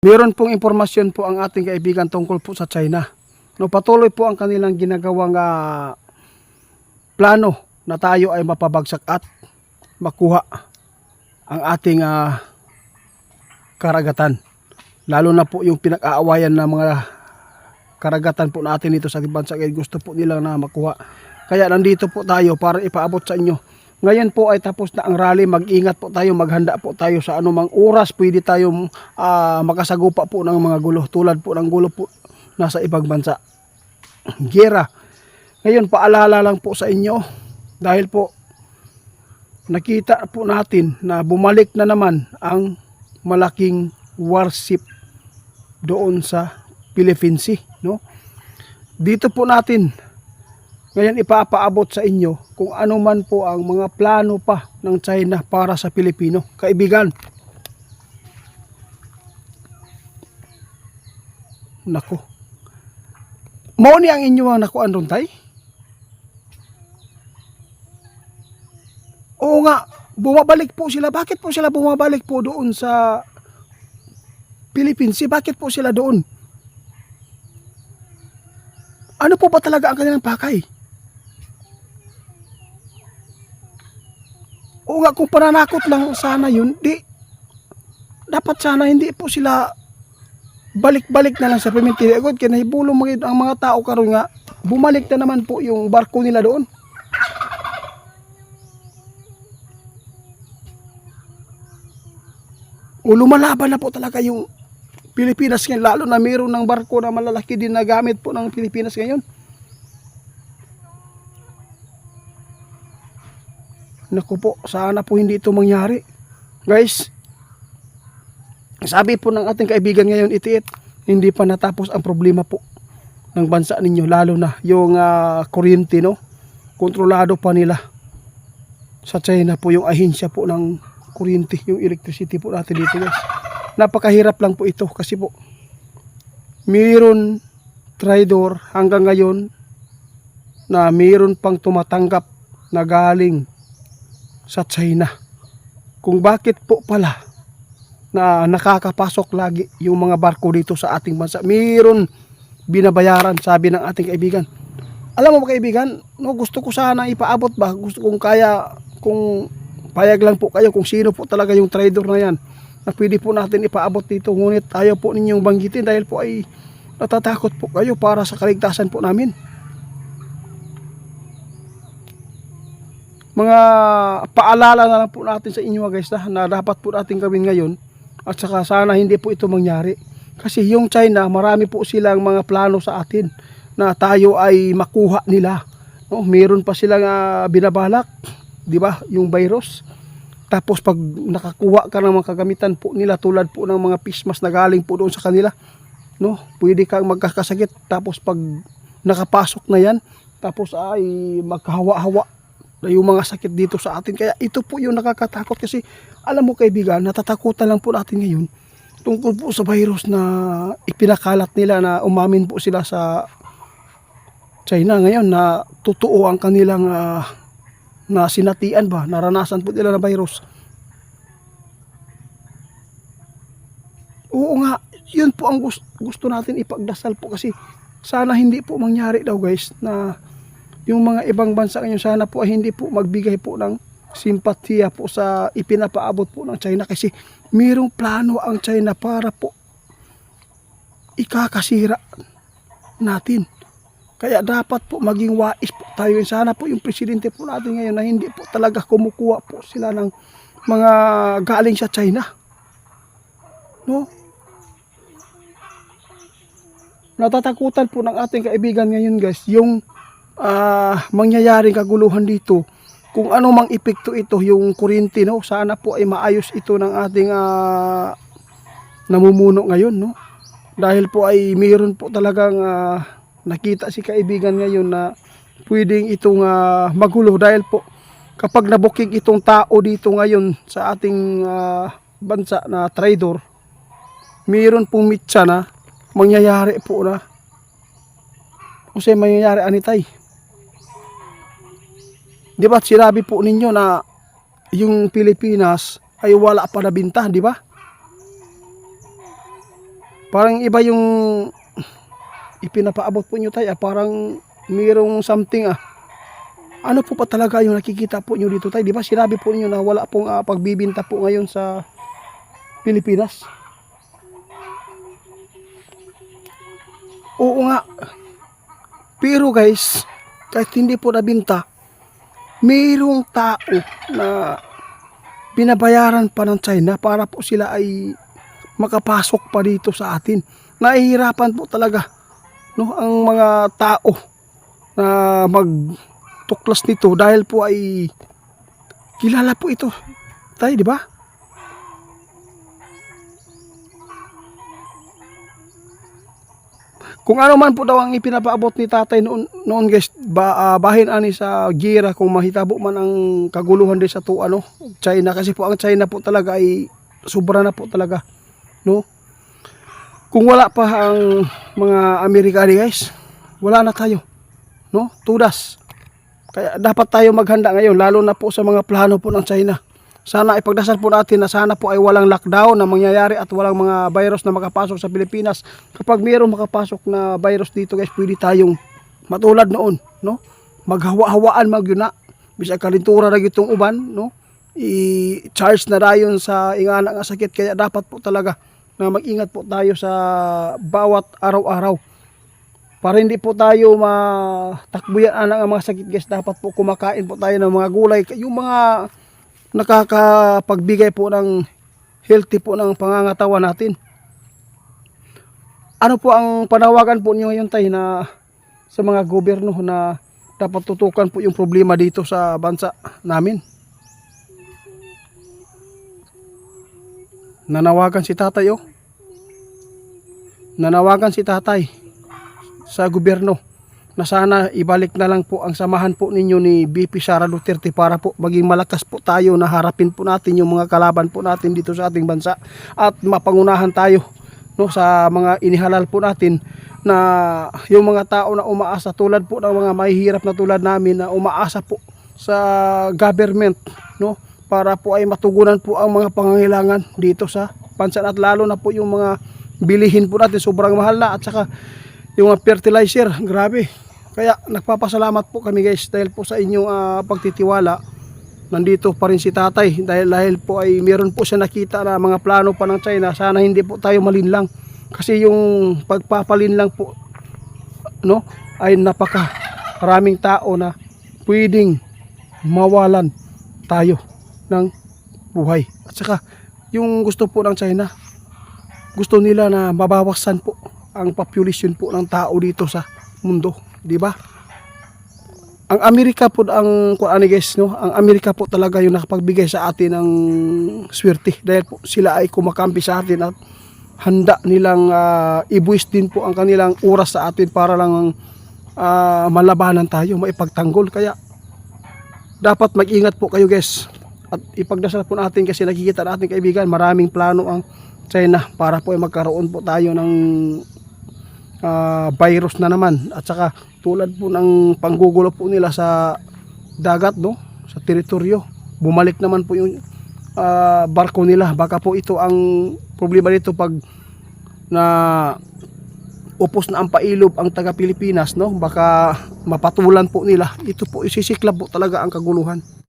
Meron pong impormasyon po ang ating kaibigan tungkol po sa China. No, patuloy po ang kanilang ginagawang plano na tayo ay mapabagsak at makuha ang ating karagatan. Lalo na po yung pinag-aawayan ng mga karagatan po natin dito sa ating bansa. Gusto po nilang na makuha. Kaya nandito po tayo para ipaabot sa inyo. Ngayon po ay tapos na ang rally, mag-ingat po tayo, maghanda po tayo sa anumang oras pwede tayong makasagupa po ng mga gulo, tulad po ng gulo po nasa ibang bansa. Giyera. Ngayon paalala lang po sa inyo, dahil po nakita po natin na bumalik na naman ang malaking warship doon sa Philippine Sea, no? Dito po natin ngayon ipapaabot sa inyo kung ano man po ang mga plano pa ng China para sa Pilipino. Kaibigan, nako, mao ni ang inyo ang nakuan ron tay? Oo nga, bumabalik po sila. Bakit po sila bumabalik po doon sa Philippines? Bakit po sila doon? Ano po ba talaga ang kanilang pakay? O nga, kung pananakot lang sana yun, dapat sana hindi po sila balik-balik na lang sa Pimentel. Agad kinahibulong ang mga tao karon nga bumalik na naman po yung barko nila doon. O lumalaban na po talaga yung Pilipinas ngayon, lalo na mayroon ng barko na malalaki din na gamit po ng Pilipinas ngayon. Naku po, sana po hindi ito mangyari. Guys, sabi po ng ating kaibigan ngayon, itiit, hindi pa natapos ang problema po ng bansa ninyo, lalo na yung kuryente, no? Kontrolado pa nila sa China po yung ahensya po ng kuryente, yung electricity po natin dito, guys. Napakahirap lang po ito kasi po mayroon trader hanggang ngayon na mayroon pang tumatanggap na galing sa China. Kung bakit po pala na nakakapasok lagi yung mga barko dito sa ating bansa, mayroon binabayaran, sabi ng ating kaibigan. Alam mo ba kaibigan, no, gusto ko sana ipaabot ba, gusto kong kaya, kung payag lang po kayo kung sino po talaga yung trader na yan na pwede po natin ipaabot dito, ngunit ayaw po ninyong banggitin dahil po ay natatakot po kayo para sa kaligtasan po namin. Mga paalala na lang po natin sa inyo guys na dapat po natin gawin ngayon, at saka sana hindi po ito mangyari. Kasi yung China, marami po silang mga plano sa atin na tayo ay makuha nila. No, meron pa silang binabalak, di ba? Yung virus. Tapos pag nakakuha ka ng mga kagamitan po nila tulad po ng mga pismas na galing po doon sa kanila, no, pwede kang magkakasakit. Tapos pag nakapasok na yan, tapos ay magkahawa-hawa na yung mga sakit dito sa atin. Kaya ito po yung nakakatakot kasi alam mo kaibigan, natatakutan lang po natin ngayon tungkol po sa virus na ipinakalat nila, na umamin po sila sa China ngayon na totoo ang kanilang na sinatian ba, naranasan po nila na virus. Oo nga, yun po ang gusto natin ipagdasal po, kasi sana hindi po mangyari daw guys na yung mga ibang bansa ngayon, sana po ay hindi po magbigay po ng simpatiya po sa ipinapaabot po ng China, kasi mayroong plano ang China para po ikakasira natin. Kaya dapat po maging wais po tayo. Sana po yung presidente po natin ngayon na hindi po talaga kumukuha po sila ng mga galing sa China. No? Natatakutan po ng ating kaibigan ngayon guys yung mangyayaring kaguluhan dito. Kung ano mang epekto ito, yung kuryente, no? Sana po ay maayos ito ng ating namumuno ngayon, no? Dahil po ay mayroon po talagang nakita si kaibigan ngayon na pwedeng itong magulo, dahil po kapag nabuking itong tao dito ngayon sa ating bansa na trader, mayroon pong mitsa na mangyayari po na kasi mangyayari anitay. Di ba sinabi po ninyo na yung Pilipinas ay wala pa nabinta, di ba? Parang iba yung ipinapaabot po nyo, tay. Parang mayroong something Ano po pa talaga yung nakikita po nyo dito, tay? Di ba sinabi po niyo na wala pong pagbibinta po ngayon sa Pilipinas? Oo nga. Pero guys, kahit hindi po nabinta, mayroong tao na binabayaran pa ng China para po sila ay makapasok pa dito sa atin. Nahihirapan po talaga, no, ang mga tao na magtuklas nito dahil po ay kilala po ito, tayo, di ba? Kung ano man po daw ang ipinapaabot ni tatay noon guys, bahin ani sa gira kung mahitabo man ang kaguluhan din sa China, kasi po ang China po talaga ay sobra na po talaga, no? Kung wala pa ang mga Amerikano guys, wala na tayo, no? Tudas. Kaya dapat tayo maghanda ngayon, lalo na po sa mga plano po ng China. Sana ipagdasal po natin na sana po ay walang lockdown na mangyayari at walang mga virus na makapasok sa Pilipinas. Kapag mayroong makapasok na virus dito guys, pwede tayong matulad noon, no? Maghawa-hawaan magyuna. Bisag kalintura na gitong uban, no? I-charge na dayon sa ingana nga sakit. Kaya dapat po talaga na mag-ingat po tayo sa bawat araw-araw. Para hindi po tayo matakbuyan ng mga sakit guys, dapat po kumakain po tayo ng mga gulay. Yung mga nakakapagbigay po ng healthy po ng pangangatawan natin. Ano po ang panawagan po niyo ngayon, tay, na sa mga gobyerno na dapat tutukan po yung problema dito sa bansa namin? Nanawagan si tatay, oh. Nanawagan si tatay sa gobyerno na sana ibalik na lang po ang samahan po ninyo ni BP Sara Duterte para po maging malakas po tayo na harapin po natin yung mga kalaban po natin dito sa ating bansa at mapangunahan tayo, no, sa mga inihalal po natin, na yung mga tao na umaasa tulad po ng mga mahihirap na tulad namin na umaasa po sa government, no, para po ay matugunan po ang mga pangangailangan dito sa bansa, at lalo na po yung mga bilihin po natin sobrang mahal na, at saka yung fertilizer, grabe. Kaya nagpapasalamat po kami guys dahil po sa inyong pagtitiwala. Nandito pa rin si tatay dahil po ay meron po siya nakita na mga plano pa ng China. Sana hindi po tayo malinlang, kasi yung pagpapalinlang po, no, ay napaka maraming tao na pwedeng mawalan tayo ng buhay. At saka yung gusto po ng China, gusto nila na mabawasan po ang population po ng tao dito sa mundo, di ba? Ang Amerika po ang guys, no, ang Amerika po talaga yung nakapagbigay sa atin ng swerte dahil po sila ay kumakampi sa atin at handa nilang ibuwis din po ang kanilang oras sa atin para lang malabanan tayo, maipagtanggol. Kaya dapat mag-ingat po kayo guys at ipagdasal po natin, kasi nakikita natin kaibigan, maraming plano ang China para po ay magkaroon po tayo ng virus na naman, at saka tulad po ng panggugulo po nila sa dagat, no, sa teritoryo, bumalik naman po yung barko nila. Baka po ito ang problema dito pag na upos na ang pailob ang taga Pilipinas, no, baka mapatulan po nila. Ito po isisiklab po talaga ang kaguluhan.